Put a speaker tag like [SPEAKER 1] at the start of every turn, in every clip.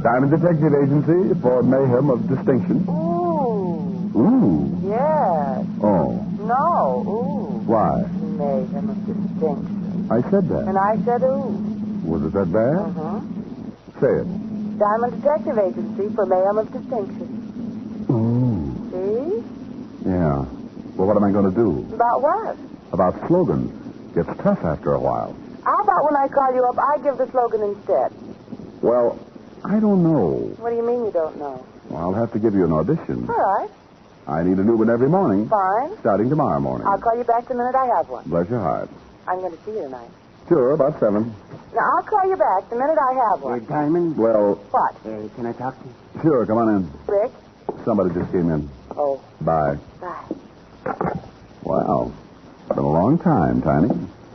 [SPEAKER 1] Diamond Detective Agency for mayhem of distinction.
[SPEAKER 2] Ooh.
[SPEAKER 1] Ooh.
[SPEAKER 2] Yes.
[SPEAKER 1] Oh.
[SPEAKER 2] No. Ooh.
[SPEAKER 1] Why?
[SPEAKER 2] Mayhem of distinction.
[SPEAKER 1] I said that.
[SPEAKER 2] And I said ooh.
[SPEAKER 1] Was it that bad?
[SPEAKER 2] Uh-huh.
[SPEAKER 1] Say it.
[SPEAKER 2] Diamond Detective Agency for mayhem of distinction.
[SPEAKER 1] Ooh.
[SPEAKER 2] See?
[SPEAKER 1] Yeah. Well, what am I going to do?
[SPEAKER 2] About what?
[SPEAKER 1] About slogans. Gets tough after a while.
[SPEAKER 2] How about when I call you up, I give the slogan instead?
[SPEAKER 1] Well, I don't know.
[SPEAKER 2] What do you mean you don't know?
[SPEAKER 1] Well, I'll have to give you an audition.
[SPEAKER 2] All right.
[SPEAKER 1] I need a new one every morning.
[SPEAKER 2] Fine.
[SPEAKER 1] Starting tomorrow morning.
[SPEAKER 2] I'll call you back the minute I have one.
[SPEAKER 1] Bless your heart.
[SPEAKER 2] I'm going to see you tonight.
[SPEAKER 1] Sure, about 7.
[SPEAKER 2] Now, I'll call you back the minute I have one.
[SPEAKER 3] Diamond?
[SPEAKER 1] Well,
[SPEAKER 2] What?
[SPEAKER 3] Can I talk to you?
[SPEAKER 1] sure, come on in.
[SPEAKER 2] Rick?
[SPEAKER 1] Somebody just came in.
[SPEAKER 2] Oh,
[SPEAKER 1] Bye.
[SPEAKER 2] bye.
[SPEAKER 1] Wow. Been a long time, Tiny.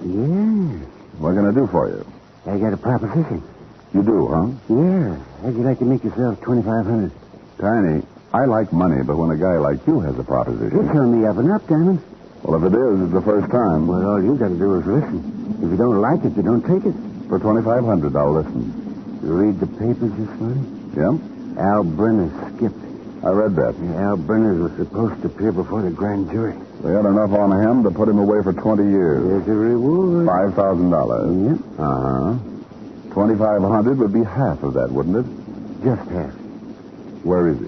[SPEAKER 3] Yeah.
[SPEAKER 1] What can I do for you?
[SPEAKER 3] I got a proposition.
[SPEAKER 1] You do, huh?
[SPEAKER 3] Yeah. How'd you like to make yourself $2,500?
[SPEAKER 1] Tiny, I like money, but when a guy like you has a
[SPEAKER 3] You
[SPEAKER 1] proposition...
[SPEAKER 3] tell me up and up, Diamond.
[SPEAKER 1] Well, if it is, it's the first time.
[SPEAKER 3] Well, all you got to do is listen. If you don't like it, you don't take it.
[SPEAKER 1] For $2,500, I'll listen.
[SPEAKER 3] You read the papers this morning?
[SPEAKER 1] Yeah?
[SPEAKER 3] Al Brenner skipped.
[SPEAKER 1] I read that.
[SPEAKER 3] Yeah, Al Brenner was supposed to appear before the grand jury.
[SPEAKER 1] They had enough on him to put him away for 20 years.
[SPEAKER 3] There's a reward.
[SPEAKER 1] $5,000.
[SPEAKER 3] Yep.
[SPEAKER 1] Uh-huh. $2,500 would be half of that, wouldn't it?
[SPEAKER 3] Just half.
[SPEAKER 1] Where is he?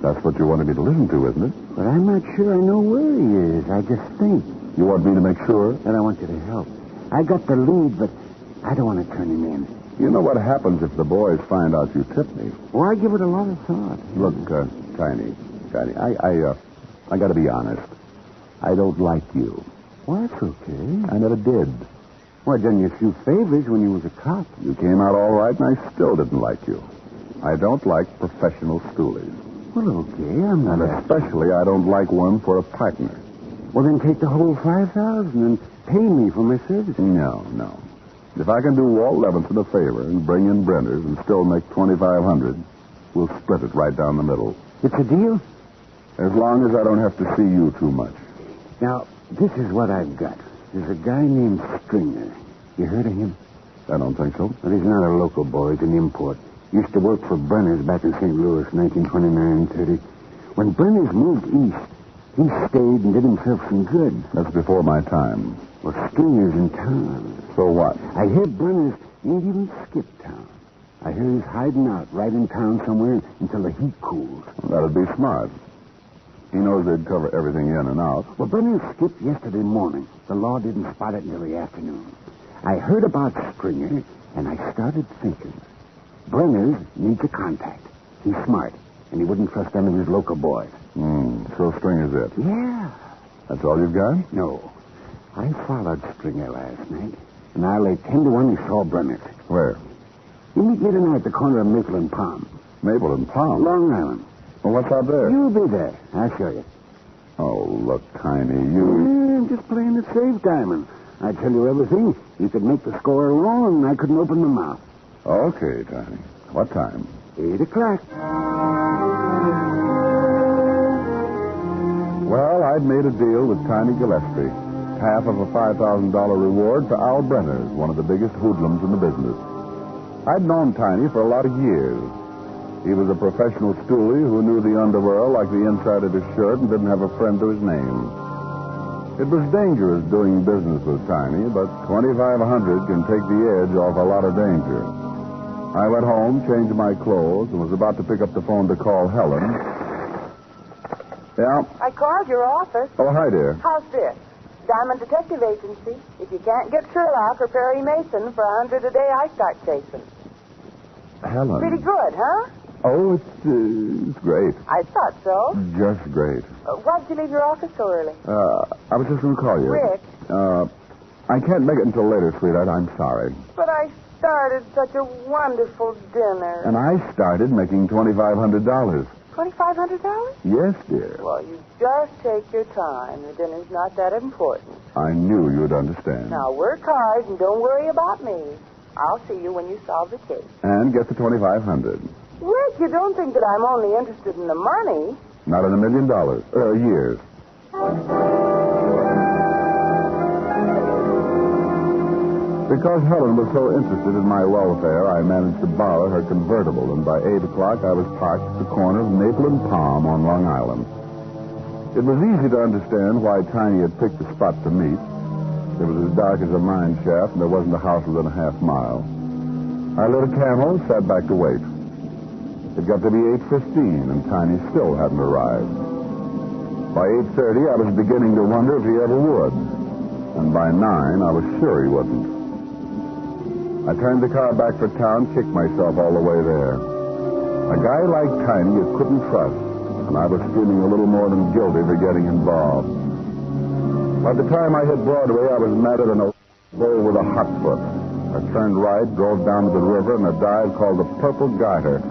[SPEAKER 1] That's what you wanted me to listen to, isn't it?
[SPEAKER 3] But I'm not sure I know where he is. I just think.
[SPEAKER 1] You want me to make sure?
[SPEAKER 3] And I want you to help. I got the lead, but I don't want to turn him in.
[SPEAKER 1] You know what happens if the boys find out you tipped me?
[SPEAKER 3] Well, I give it a lot of thought.
[SPEAKER 1] Look, Tiny, I got to be honest. I don't like you.
[SPEAKER 3] Well, that's okay.
[SPEAKER 1] I never did.
[SPEAKER 3] Well, I done you a few favors when you was a cop.
[SPEAKER 1] You came out all right, and I still didn't like you. I don't like professional stoolies.
[SPEAKER 3] Well, okay, I'm not...
[SPEAKER 1] And especially, I don't like one for a partner.
[SPEAKER 3] Well, then take the whole $5,000 and pay me for my services.
[SPEAKER 1] No. If I can do Walt Levinson a favor and bring in Brenner's and still make $2,500, we'll split it right down the middle.
[SPEAKER 3] It's a deal?
[SPEAKER 1] As long as I don't have to see you too much.
[SPEAKER 3] Now, this is what I've got. There's a guy named Stringer. You heard of him?
[SPEAKER 1] I don't think so.
[SPEAKER 3] Well, he's not a local boy. He's an import. Used to work for Brenner's back in St. Louis, 1929-30. When Brenner's moved east, he stayed and did himself some good.
[SPEAKER 1] That's before my time.
[SPEAKER 3] Well, Stringer's in town.
[SPEAKER 1] So what?
[SPEAKER 3] I hear Brenner's ain't even skipped town. I hear he's hiding out right in town somewhere until the heat cools.
[SPEAKER 1] Well, that'd be smart. He knows they'd cover everything in and out.
[SPEAKER 3] Well, Brenner skipped yesterday morning. The law didn't spot it until the afternoon. I heard about Stringer, and I started thinking. Brenner needs a contact. He's smart, and he wouldn't trust them and his local boys.
[SPEAKER 1] So Stringer's it.
[SPEAKER 3] Yeah.
[SPEAKER 1] That's all you've got?
[SPEAKER 3] No. I followed Stringer last night, and I lay 10-1 he saw Brenner.
[SPEAKER 1] Where?
[SPEAKER 3] You meet me tonight at the corner of Maple and Palm.
[SPEAKER 1] Maple and Palm?
[SPEAKER 3] Long Island.
[SPEAKER 1] Well, what's out there?
[SPEAKER 3] You'll be there. I'll show you.
[SPEAKER 1] Oh, look, Tiny, you...
[SPEAKER 3] I'm just playing it safe, Diamond. I tell you everything. You could make the score alone, and I couldn't open my mouth.
[SPEAKER 1] Okay, Tiny. What time?
[SPEAKER 3] 8 o'clock.
[SPEAKER 1] Well, I'd made a deal with Tiny Gillespie. Half of a $5,000 reward for Al Brenner, one of the biggest hoodlums in the business. I'd known Tiny for a lot of years. He was a professional stoolie who knew the underworld like the inside of his shirt and didn't have a friend to his name. It was dangerous doing business with Tiny, but $2,500 can take the edge off a lot of danger. I went home, changed my clothes, and was about to pick up the phone to call Helen. Yeah?
[SPEAKER 2] I called your office.
[SPEAKER 1] Oh, hi, dear.
[SPEAKER 2] How's this? Diamond Detective Agency. If you can't get Sherlock or Perry Mason for $100 a day, I start chasing.
[SPEAKER 1] Helen.
[SPEAKER 2] Pretty good, huh?
[SPEAKER 1] Oh, it's great.
[SPEAKER 2] I thought so.
[SPEAKER 1] Just great.
[SPEAKER 2] Why'd you leave your office so early?
[SPEAKER 1] I was just going to call you.
[SPEAKER 2] Rick.
[SPEAKER 1] I can't make it until later, sweetheart. I'm sorry.
[SPEAKER 2] But I started such a wonderful dinner.
[SPEAKER 1] And I started making $2,500.
[SPEAKER 2] $2,500?
[SPEAKER 1] Yes, dear.
[SPEAKER 2] Well, you just take your time. The dinner's not that important.
[SPEAKER 1] I knew you'd understand.
[SPEAKER 2] Now, work hard and don't worry about me. I'll see you when you solve the case.
[SPEAKER 1] And get the $2,500.
[SPEAKER 2] Rick, you don't think that I'm only interested in the money?
[SPEAKER 1] Not in $1 million. Years. Because Helen was so interested in my welfare, I managed to borrow her convertible, and by 8 o'clock I was parked at the corner of Maple and Palm on Long Island. It was easy to understand why Tiny had picked the spot to meet. It was as dark as a mine shaft, and there wasn't a house within a half mile. I lit a candle and sat back to wait. It got to be 8:15, and Tiny still hadn't arrived. By 8:30, I was beginning to wonder if he ever would. And by 9, I was sure he wouldn't. I turned the car back for town, kicked myself all the way there. A guy like Tiny you couldn't trust, and I was feeling a little more than guilty for getting involved. By the time I hit Broadway, I was matted in a hole with a hot foot. I turned right, drove down to the river, and a dive called the Purple Garter,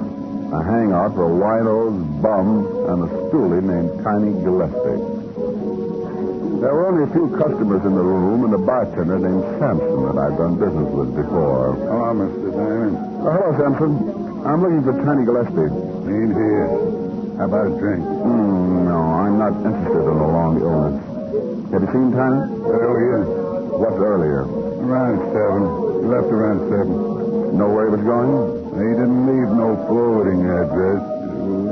[SPEAKER 1] a hangout for winos, bums, and a stoolie named Tiny Gillespie. There were only a few customers in the room and a bartender named Sampson that I'd done business with before.
[SPEAKER 4] Hello, Mr. Diamond.
[SPEAKER 1] Hello, Sampson. I'm looking for Tiny Gillespie.
[SPEAKER 4] Ain't here. How about a drink?
[SPEAKER 1] No, I'm not interested in a long illness. Have you seen Tiny?
[SPEAKER 4] Earlier.
[SPEAKER 1] What's earlier?
[SPEAKER 4] Around 7. He left around 7.
[SPEAKER 1] Know where he was going?
[SPEAKER 4] He didn't leave no forwarding address.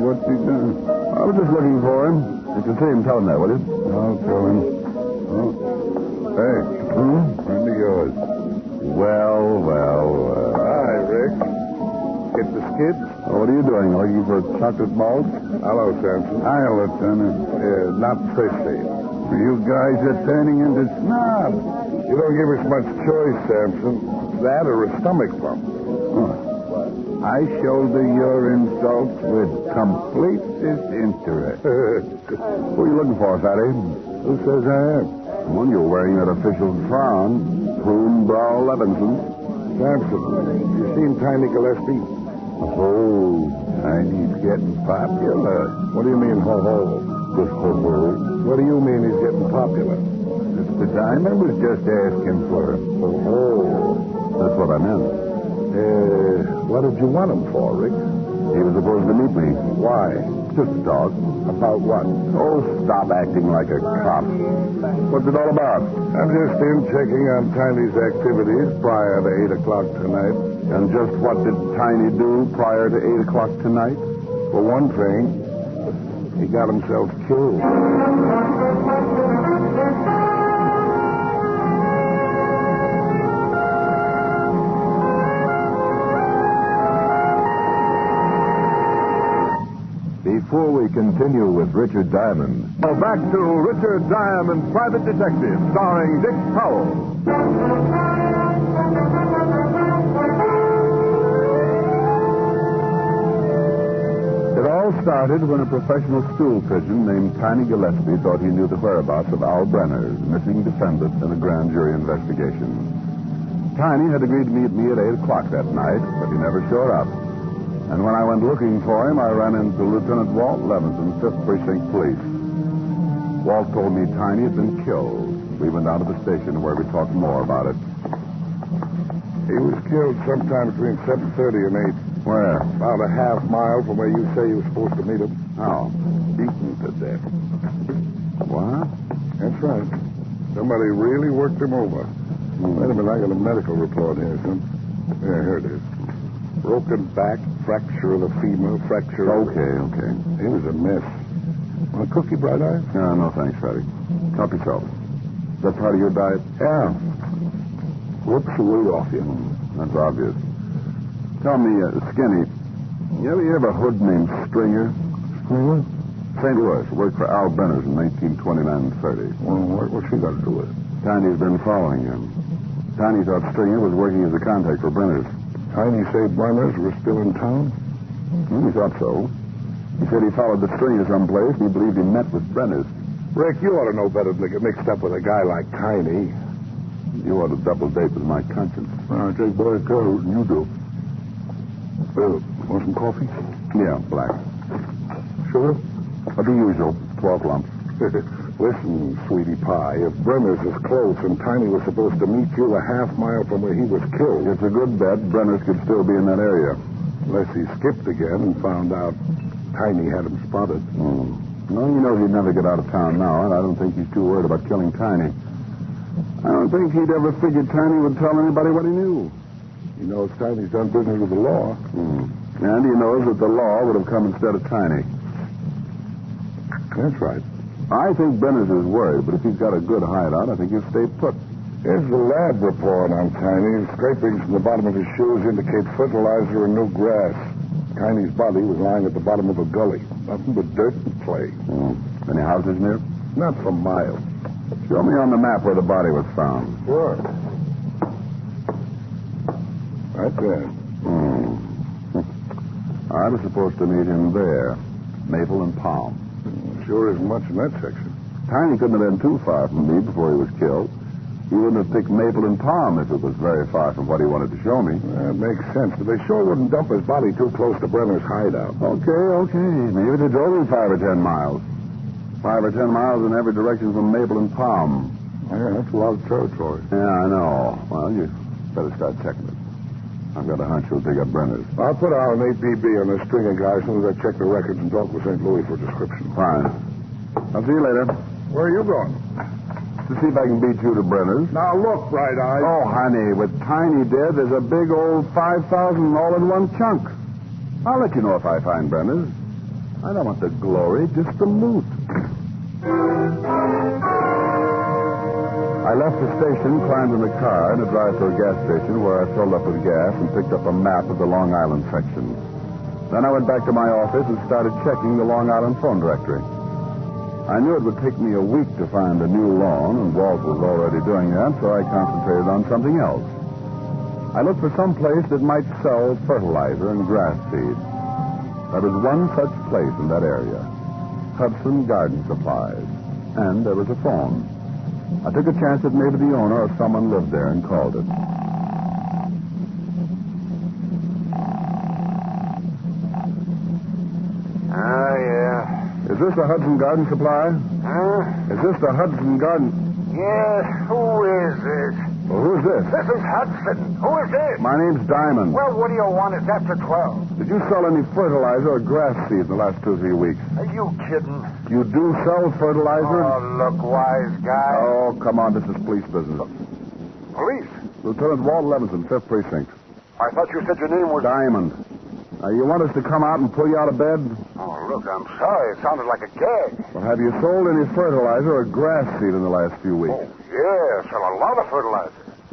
[SPEAKER 4] What's he done?
[SPEAKER 1] I was just looking for him. You can see him. Tell him that, will you?
[SPEAKER 4] I'll tell him. Oh. Hey. Friend of yours.
[SPEAKER 1] Well.
[SPEAKER 4] Hi, Rick. Get the skids?
[SPEAKER 1] What are you doing? Looking for chocolate balls?
[SPEAKER 4] Hello, Sampson. Hi, Lieutenant. Not fishy. You guys are turning into snobs. You don't give us much choice, Sampson. That or a stomach bump. I shoulder your insults with complete disinterest.
[SPEAKER 1] Who are you looking for, Fatty?
[SPEAKER 4] Who says I am?
[SPEAKER 1] Well, you're wearing that official frown. Prune Brow Levinson.
[SPEAKER 4] Sampson, you seen Tiny Gillespie?
[SPEAKER 1] Oh,
[SPEAKER 4] Tiny's getting popular.
[SPEAKER 1] what do you mean, ho-ho? Just ho-ho.
[SPEAKER 4] What do you mean he's getting popular? Mr. Diamond was just asking for him.
[SPEAKER 1] That's what I meant.
[SPEAKER 4] What did you want him for, Rick?
[SPEAKER 1] He was supposed to meet me.
[SPEAKER 4] Why?
[SPEAKER 1] Just to talk.
[SPEAKER 4] About what?
[SPEAKER 1] Oh, stop acting like a cop. What's it all about?
[SPEAKER 4] I'm just in checking on Tiny's activities prior to 8 o'clock tonight.
[SPEAKER 1] And just what did Tiny do prior to 8 o'clock tonight?
[SPEAKER 4] For one thing, he got himself killed.
[SPEAKER 1] Before we continue with Richard Diamond. Back to Richard Diamond, Private Detective, starring Dick Powell. It all started when a professional stool pigeon named Tiny Gillespie thought he knew the whereabouts of Al Brenner, missing defendant in a grand jury investigation. Tiny had agreed to meet me at 8 o'clock that night, but he never showed up. And when I went looking for him, I ran into Lieutenant Walt Levinson, 5th Precinct Police. Walt told me Tiny had been killed. We went down to the station where we talked more about it.
[SPEAKER 4] He was killed sometime between 7:30 and 8.
[SPEAKER 1] Where?
[SPEAKER 4] About a half mile from where you say you were supposed to meet him.
[SPEAKER 1] How?
[SPEAKER 4] Beaten to death.
[SPEAKER 1] What?
[SPEAKER 4] That's right. Somebody really worked him over. Wait a minute, I got a medical report here, son. Yeah, here it is. Broken back, fracture of the femur, fracture of...
[SPEAKER 1] Okay.
[SPEAKER 4] He was a mess. Want a cookie, Bright Eye?
[SPEAKER 1] No, thanks, Freddie. Help yourself. Is that part of your diet?
[SPEAKER 4] Yeah. Whoops the weight off you.
[SPEAKER 1] That's obvious. Tell me, Skinny, you ever hood named Stringer?
[SPEAKER 4] Stringer?
[SPEAKER 1] St. Louis. Worked for Al Brenner's in 1929 and 30.
[SPEAKER 4] Well, what's she got to do with it?
[SPEAKER 1] Tiny's been following him. Tiny thought Stringer was working as a contact for Brenner's.
[SPEAKER 4] Tiny say Brenners were still in town?
[SPEAKER 1] He thought so. He said he followed the Stringer someplace, and he believed he met with Brenner's.
[SPEAKER 4] Rick, you ought to know better than to get mixed up with a guy like Tiny.
[SPEAKER 1] You ought to double date with my conscience.
[SPEAKER 4] I take better care of it than you do. Want some coffee?
[SPEAKER 1] Yeah, black.
[SPEAKER 4] Sugar?
[SPEAKER 1] The usual, 12 lumps.
[SPEAKER 4] Listen, sweetie pie, if Brenner's is close and Tiny was supposed to meet you a half mile from where he was killed...
[SPEAKER 1] It's a good bet Brenner's could still be in that area.
[SPEAKER 4] Unless he skipped again and found out Tiny had him spotted.
[SPEAKER 1] No, he knows he'd never get out of town now, and I don't think he's too worried about killing Tiny. I don't think he'd ever figured Tiny would tell anybody what he knew.
[SPEAKER 4] He knows Tiny's done business with the law.
[SPEAKER 1] And he knows that the law would have come instead of Tiny.
[SPEAKER 4] That's right.
[SPEAKER 1] I think Brenner's is worried, but if he's got a good hideout, I think he'll stay put.
[SPEAKER 4] Here's the lab report on Tiny. Scrapings from the bottom of his shoes indicate fertilizer and new grass. Tiny's body was lying at the bottom of a gully. Nothing but dirt and clay.
[SPEAKER 1] Any houses near?
[SPEAKER 4] Not for miles.
[SPEAKER 1] Show me on the map where the body was found.
[SPEAKER 4] Sure. Right there.
[SPEAKER 1] I was supposed to meet him there. Maple and Palm.
[SPEAKER 4] Sure isn't much in that section.
[SPEAKER 1] Tiny couldn't have been too far from me before he was killed. He wouldn't have picked Maple and Palm if it was very far from what he wanted to show me.
[SPEAKER 4] That makes sense, but they sure wouldn't dump his body too close to Brenner's hideout.
[SPEAKER 1] Okay. Maybe they drove him 5 or 10 miles. 5 or 10 miles in every direction from Maple and Palm.
[SPEAKER 4] Yeah, that's a lot of territory.
[SPEAKER 1] Yeah, I know. Well, you better start checking it. I've got a hunch he'll dig up Brenner's.
[SPEAKER 4] I'll put out an APB on this string of guys as soon as I check the records and talk with St. Louis for a description.
[SPEAKER 1] Fine. I'll see you later.
[SPEAKER 4] Where are you going?
[SPEAKER 1] To see if I can beat you to Brenner's.
[SPEAKER 4] Now, look, Bright Eyes.
[SPEAKER 1] Oh, honey, with Tiny dead, there's a big old 5,000 all in one chunk. I'll let you know if I find Brenner's. I don't want the glory, just the loot. I left the station, climbed in the car, and drive to a gas station where I filled up with gas and picked up a map of the Long Island section. Then I went back to my office and started checking the Long Island phone directory. I knew it would take me a week to find a new lawn, and Walt was already doing that, so I concentrated on something else. I looked for some place that might sell fertilizer and grass seed. There was one such place in that area, Hudson Garden Supplies, and there was a phone. I took a chance that maybe the owner or someone lived there and called it.
[SPEAKER 4] Yeah.
[SPEAKER 1] Is this the Hudson Garden Supply?
[SPEAKER 5] Huh?
[SPEAKER 1] Is this the Hudson Garden?
[SPEAKER 5] Yes, who is this?
[SPEAKER 1] Well, who's this?
[SPEAKER 5] This is Hudson. Who is this?
[SPEAKER 1] My name's Diamond.
[SPEAKER 5] Well, what do you want? It's after 12.
[SPEAKER 1] Did you sell any fertilizer or grass seed in the last 2 or 3 weeks?
[SPEAKER 5] Are you kidding?
[SPEAKER 1] You do sell fertilizer?
[SPEAKER 5] Oh, look, wise guy.
[SPEAKER 1] Oh, come on. This is police business.
[SPEAKER 5] Police?
[SPEAKER 1] Lieutenant Walt Levinson, 5th Precinct.
[SPEAKER 5] I thought you said your name was...
[SPEAKER 1] Diamond. You want us to come out and pull you out of bed?
[SPEAKER 5] Oh, look, I'm sorry. It sounded like a gag.
[SPEAKER 1] Well, have you sold any fertilizer or grass seed in the last few weeks?
[SPEAKER 5] Oh, yeah, sell a lot of fertilizer.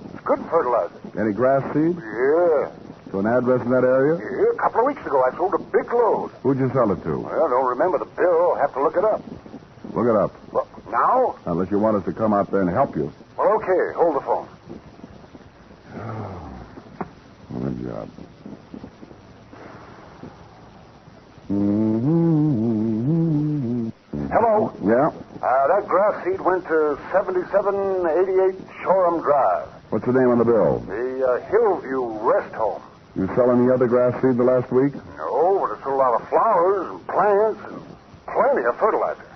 [SPEAKER 5] It's good fertilizer.
[SPEAKER 1] Any grass seed?
[SPEAKER 5] Yeah.
[SPEAKER 1] To an address in that area?
[SPEAKER 5] Yeah, a couple of weeks ago, I sold a big load.
[SPEAKER 1] Who'd you sell it to?
[SPEAKER 5] Well, I don't remember the bill. I'll have to look it up.
[SPEAKER 1] Look it up.
[SPEAKER 5] Well, now?
[SPEAKER 1] Unless you want us to come out there and help you.
[SPEAKER 5] Well, okay. Hold the phone.
[SPEAKER 1] Good job.
[SPEAKER 5] Hello?
[SPEAKER 1] Yeah?
[SPEAKER 5] That grass seed went to 7788 Shoreham Drive.
[SPEAKER 1] What's the name on the bill?
[SPEAKER 5] The Hillview Rest Home.
[SPEAKER 1] You sell any other grass seed in the last week?
[SPEAKER 5] No, but it's a lot of flowers and plants and plenty of fertilizer.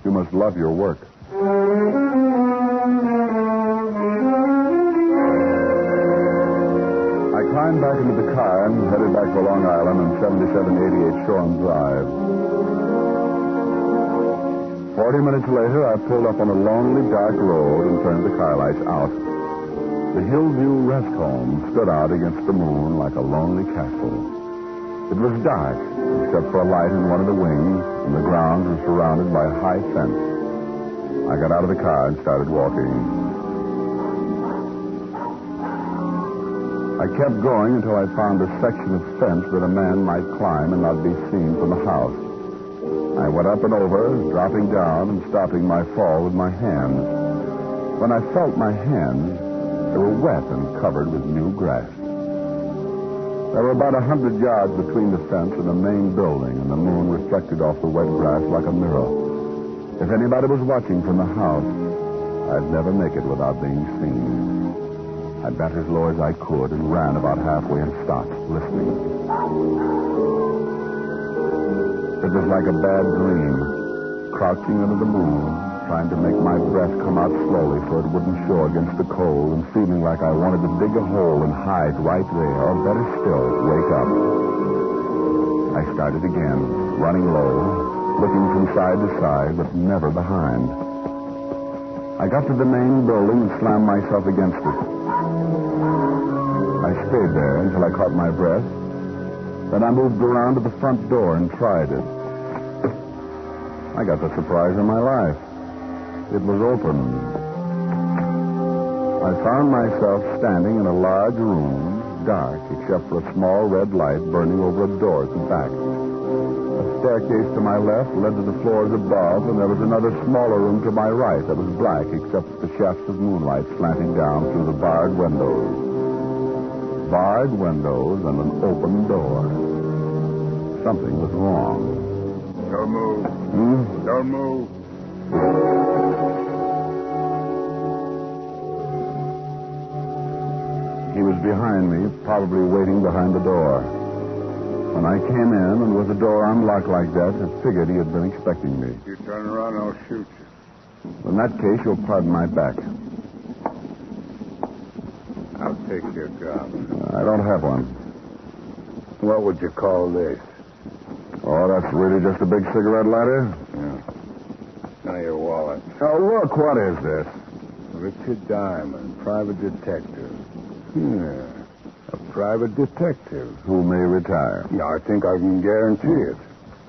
[SPEAKER 1] You must love your work. I climbed back into the car and headed back to Long Island on 7788 Shoreham Drive. 40 minutes later, I pulled up on a lonely, dark road and turned the car lights out. The Hillview Rest Home stood out against the moon like a lonely castle. It was dark, except for a light in one of the wings, and the grounds were surrounded by a high fence. I got out of the car and started walking. I kept going until I found a section of fence that a man might climb and not be seen from the house. I went up and over, dropping down and stopping my fall with my hands. When I felt my hands, they were wet and covered with new grass. There were about 100 yards between the fence and the main building, and the moon reflected off the wet grass like a mirror. If anybody was watching from the house, I'd never make it without being seen. I bent as low as I could and ran about halfway and stopped, listening. It was like a bad dream, crouching under the moon, trying to make my breath come out slowly so it wouldn't show against the cold, and feeling like I wanted to dig a hole and hide right there, or better still, wake up. I started again, running low, looking from side to side, but never behind. I got to the main building and slammed myself against it. I stayed there until I caught my breath. Then I moved around to the front door and tried it. I got the surprise of my life. It was open. I found myself standing in a large room, dark except for a small red light burning over a door at the back. A staircase to my left led to the floors above, and there was another smaller room to my right that was black except for the shafts of moonlight slanting down through the barred windows. Barred windows and an open door. Something was wrong.
[SPEAKER 4] Don't move. Don't move.
[SPEAKER 1] He was behind me, probably waiting behind the door. When I came in and with the door unlocked like that, I figured he had been expecting me.
[SPEAKER 4] You turn around, I'll shoot you.
[SPEAKER 1] In that case, you'll pardon my back.
[SPEAKER 4] I'll take your gun.
[SPEAKER 1] I don't have one.
[SPEAKER 4] What would you call this?
[SPEAKER 1] Oh, that's really just a big cigarette lighter?
[SPEAKER 4] Yeah. Now your wallet.
[SPEAKER 1] Oh, look, what is this?
[SPEAKER 4] Richard Diamond, private detective. Yeah. A private detective.
[SPEAKER 1] Who may retire.
[SPEAKER 4] Yeah, I think I can guarantee it.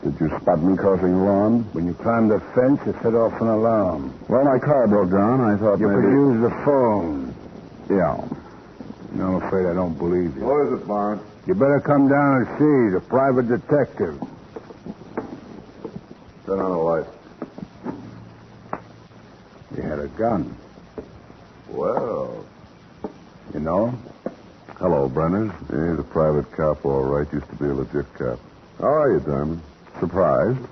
[SPEAKER 1] Did you spot me crossing the lawn?
[SPEAKER 4] When you climbed the fence, it set off an alarm.
[SPEAKER 1] Well, my car broke down. I thought
[SPEAKER 4] You
[SPEAKER 1] maybe...
[SPEAKER 4] could use the phone.
[SPEAKER 1] Yeah.
[SPEAKER 4] No, I'm afraid I don't believe you.
[SPEAKER 1] What is it, Barnes?
[SPEAKER 4] You better come down and see the private detective.
[SPEAKER 1] Turn on the light.
[SPEAKER 4] You had a gun.
[SPEAKER 1] Well.
[SPEAKER 4] You know?
[SPEAKER 1] Hello, Brenner. He's a private cop, all right. Used to be a legit cop. How are you, Diamond? Surprised?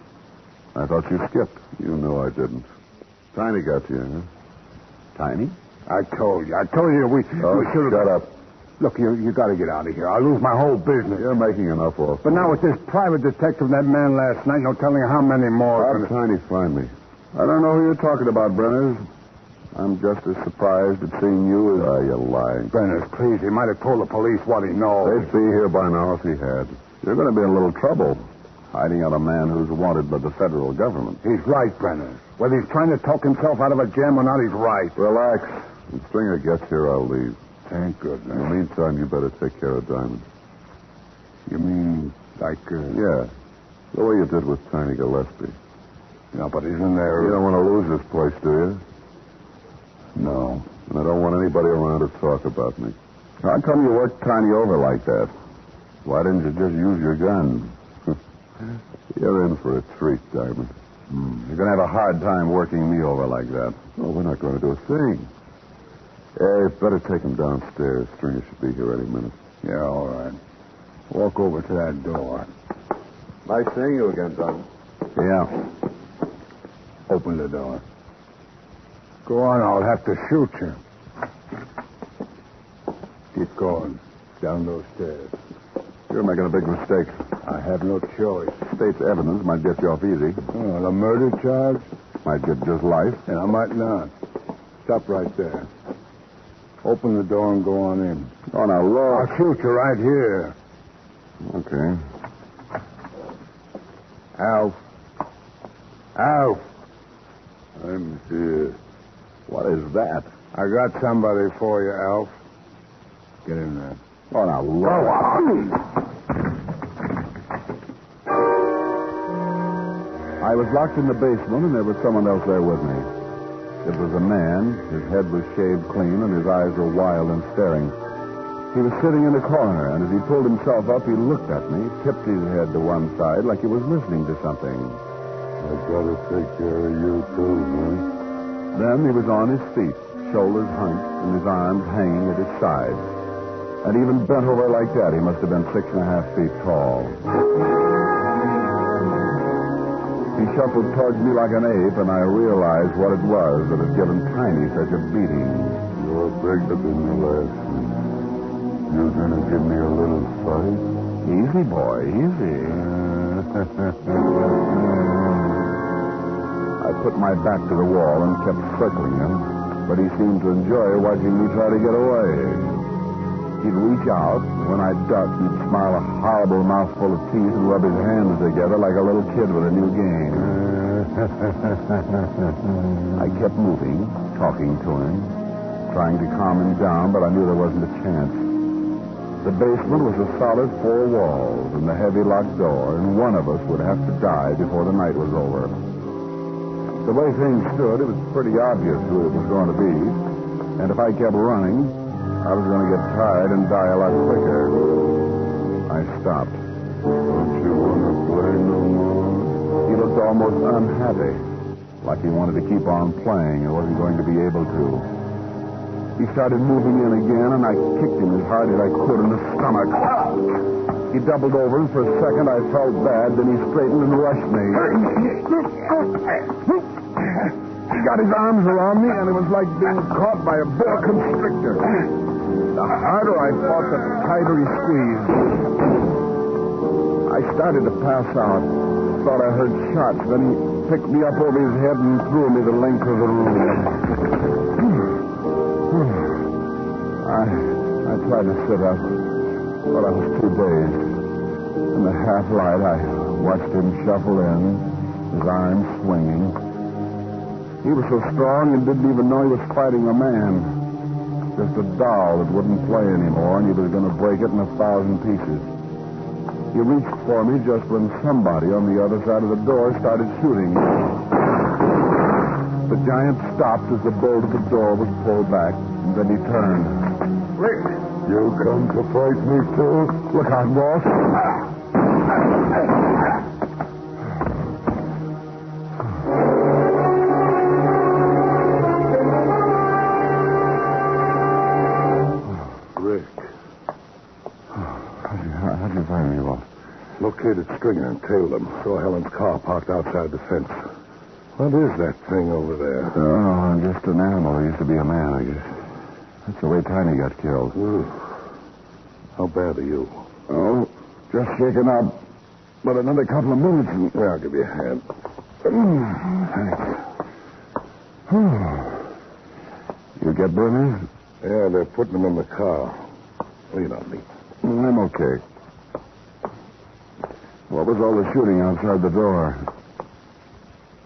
[SPEAKER 1] I thought you skipped. You know I didn't. Tiny got you, huh? Tiny?
[SPEAKER 4] I told you we should have...
[SPEAKER 1] Shut up.
[SPEAKER 4] Look, you got to get out of here. I'll lose my whole business.
[SPEAKER 1] You're making enough off.
[SPEAKER 4] But now with this private detective and that man last night, no telling how many more...
[SPEAKER 1] How'd Tiny find me? I don't know who you're talking about, Brenner. I'm just as surprised at seeing you as... you're lying.
[SPEAKER 4] Brenner, please, he might have told the police what he knows.
[SPEAKER 1] They'd be here by now if he had. You're going to be in a little trouble, hiding out a man who's wanted by the federal government.
[SPEAKER 4] He's right, Brenner. Whether he's trying to talk himself out of a jam or not, he's right.
[SPEAKER 1] Relax. When Stringer gets here, I'll leave.
[SPEAKER 4] Thank goodness.
[SPEAKER 1] In the meantime, you better take care of Diamond.
[SPEAKER 4] You mean like...
[SPEAKER 1] Yeah. The way you did with Tiny Gillespie.
[SPEAKER 4] No, but isn't there...
[SPEAKER 1] You don't want to lose this place, do you?
[SPEAKER 4] No.
[SPEAKER 1] And I don't want anybody around to talk about me. How come you worked Tiny over like that? Why didn't you just use your gun? You're in for a treat, Diamond. You're going to have a hard time working me over like that. Oh, we're not going to do a thing. Hey, better take him downstairs. Stringer should be here any minute.
[SPEAKER 4] Yeah, all right. Walk over to that door.
[SPEAKER 1] Nice seeing you again, Diamond. Yeah.
[SPEAKER 4] Open the door. Go on, I'll have to shoot you. Keep going. Down those stairs.
[SPEAKER 1] You're making a big mistake.
[SPEAKER 4] I have no choice.
[SPEAKER 1] State's evidence might get you off easy.
[SPEAKER 4] Oh, the murder charge?
[SPEAKER 1] Might get just life.
[SPEAKER 4] Yeah, I might not. Stop right there. Open the door and go on in.
[SPEAKER 1] Oh, now, look.
[SPEAKER 4] I'll shoot you right here.
[SPEAKER 1] Okay.
[SPEAKER 4] Alf. Alf.
[SPEAKER 1] I'm here. What is that?
[SPEAKER 4] I got somebody for you, Alf. Get in there.
[SPEAKER 1] Oh, now, look.
[SPEAKER 4] Go on.
[SPEAKER 1] I was locked in the basement, and there was someone else there with me. It was a man. His head was shaved clean, and his eyes were wild and staring. He was sitting in a corner, and as he pulled himself up, he looked at me, tipped his head to one side like he was listening to something.
[SPEAKER 4] I gotta take care of you, too, man.
[SPEAKER 1] Then he was on his feet, shoulders hunched, and his arms hanging at his sides. And even bent over like that, he must have been 6.5 feet tall. He shuffled towards me like an ape, and I realized what it was that had given Tiny such a beating.
[SPEAKER 4] You're bigger than the last one. You're gonna give me a little fight?
[SPEAKER 1] Easy, boy, easy. I put my back to the wall and kept circling him, but he seemed to enjoy watching me try to get away. He'd reach out, and when I'd duck, he'd smile a horrible mouthful of teeth and rub his hands together like a little kid with a new game. I kept moving, talking to him, trying to calm him down, but I knew there wasn't a chance. The basement was a solid 4 walls and a heavy locked door, and one of us would have to die before the night was over. The way things stood, it was pretty obvious who it was going to be, and if I kept running, I was going to get tired and die a lot quicker. I stopped.
[SPEAKER 4] Don't you want to play no more?
[SPEAKER 1] He looked almost unhappy, like he wanted to keep on playing and wasn't going to be able to. He started moving in again, and I kicked him as hard as I could in the stomach. He doubled over, and for a second I felt bad, then he straightened and rushed me. He got his arms around me, and it was like being caught by a boa constrictor. The harder I fought, the tighter he squeezed. I started to pass out. Thought I heard shots. Then he picked me up over his head and threw me the length of the room. I tried to sit up, but I was too dazed. In the half light, I watched him shuffle in, his arms swinging. He was so strong and didn't even know he was fighting a man. Just a doll that wouldn't play anymore, and he was going to break it in 1,000 pieces. He reached for me just when somebody on the other side of the door started shooting. The giant stopped as the bolt of the door was pulled back, and then he turned.
[SPEAKER 4] Rick, you come to fight me, too?
[SPEAKER 1] Look out, Walt. How'd you find me, Walt?
[SPEAKER 4] Located Stringer and tailed him. Saw Helen's car parked outside the fence. What is that thing over there?
[SPEAKER 1] Oh, just an animal. He used to be a man, I guess. That's the way Tiny got killed.
[SPEAKER 4] Ooh. How bad are you?
[SPEAKER 1] Oh, just shaken up. But another couple of minutes and...
[SPEAKER 4] Yeah, I'll give you a hand.
[SPEAKER 1] Thanks. You get Brenner?
[SPEAKER 4] Yeah, they're putting him in the car. Lean on me.
[SPEAKER 1] I'm okay. What was all the shooting outside the door?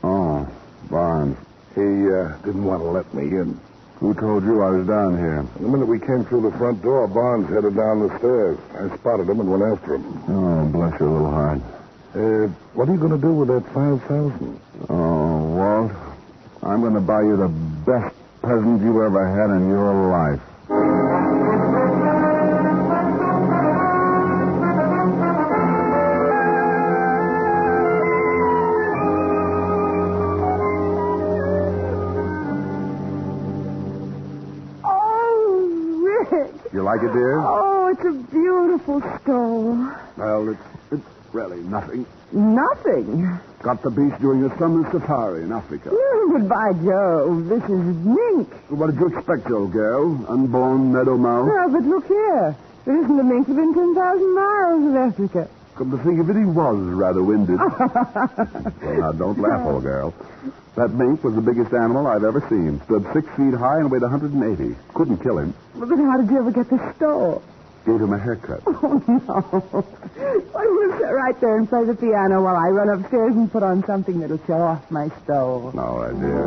[SPEAKER 1] Oh, Barnes.
[SPEAKER 4] He didn't want to let me in.
[SPEAKER 1] Who told you I was down here?
[SPEAKER 4] The minute we came through the front door, Barnes headed down the stairs. I spotted him and went after him.
[SPEAKER 1] Oh, bless your little heart.
[SPEAKER 4] What are you going to do with that $5,000?
[SPEAKER 1] Oh, Walt, I'm going to buy you the best present you ever had in your life. You like it, dear?
[SPEAKER 2] Oh, it's a beautiful stove.
[SPEAKER 1] Well, it's really nothing.
[SPEAKER 2] Nothing.
[SPEAKER 1] Got the beast during a summer safari in Africa.
[SPEAKER 2] But by Jove, this is mink.
[SPEAKER 1] What did you expect, old girl? Unborn meadow mouse?
[SPEAKER 2] Oh, but look here. There isn't a mink within 10,000 miles of Africa.
[SPEAKER 1] Come to think of it, he was rather winded. Well, now, don't laugh, old girl. That mink was the biggest animal I've ever seen. Stood 6 feet high and weighed 180. Couldn't kill him.
[SPEAKER 2] Well, then how did you ever get the stove?
[SPEAKER 1] Gave him a haircut.
[SPEAKER 2] Oh, no. Well, we'll sit right there and play the piano while I run upstairs and put on something that'll show off my stove.
[SPEAKER 1] All right, dear.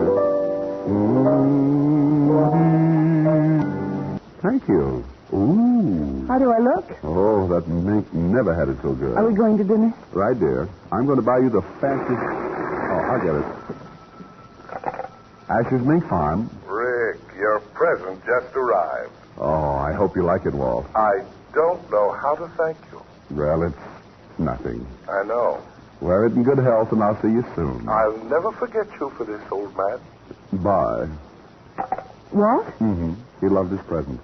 [SPEAKER 1] Thank you. Ooh.
[SPEAKER 2] How do I look?
[SPEAKER 1] Oh, that mink never had it so good.
[SPEAKER 2] Are we going to dinner?
[SPEAKER 1] Right, dear. I'm going to buy you the fastest... Oh, I'll get it. Asher's Mink Farm.
[SPEAKER 4] Rick, your present just arrived.
[SPEAKER 1] Oh, I hope you like it, Walt.
[SPEAKER 4] I don't know how to thank you.
[SPEAKER 1] Well, it's nothing.
[SPEAKER 4] I know.
[SPEAKER 1] Wear it in good health, and I'll see you soon.
[SPEAKER 4] I'll never forget you for this, old man.
[SPEAKER 1] Bye.
[SPEAKER 2] What?
[SPEAKER 1] Mm-hmm. He loved his present.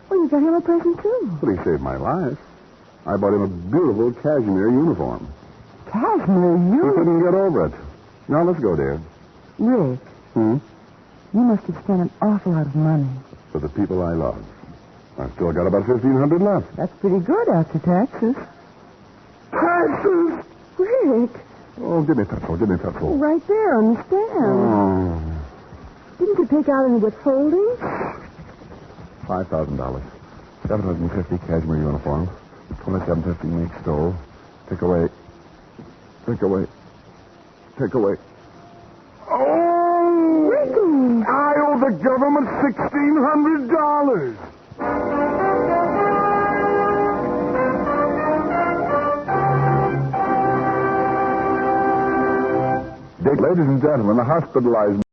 [SPEAKER 2] Well, you got him a present, too.
[SPEAKER 1] But he saved my life. I bought him a beautiful cashmere uniform.
[SPEAKER 2] Cashmere
[SPEAKER 1] He
[SPEAKER 2] uniform?
[SPEAKER 1] couldn't get over it. Now, let's go, dear.
[SPEAKER 2] Rick,
[SPEAKER 1] Hmm?
[SPEAKER 2] you must have spent an awful lot of money.
[SPEAKER 1] For the people I love. I've still got about $1,500 left.
[SPEAKER 2] That's pretty good after taxes.
[SPEAKER 1] Taxes!
[SPEAKER 2] Rick,
[SPEAKER 1] Oh, give me petrol,
[SPEAKER 2] right there on the stand.
[SPEAKER 1] Oh,
[SPEAKER 2] Didn't you take out any withholding?
[SPEAKER 1] $5,000. $750 cashmere uniform. $27.50 make stove. Take away.
[SPEAKER 4] Oh!
[SPEAKER 2] Ricky!
[SPEAKER 4] I owe the government $1,600.
[SPEAKER 1] Ladies and gentlemen, the hospitalized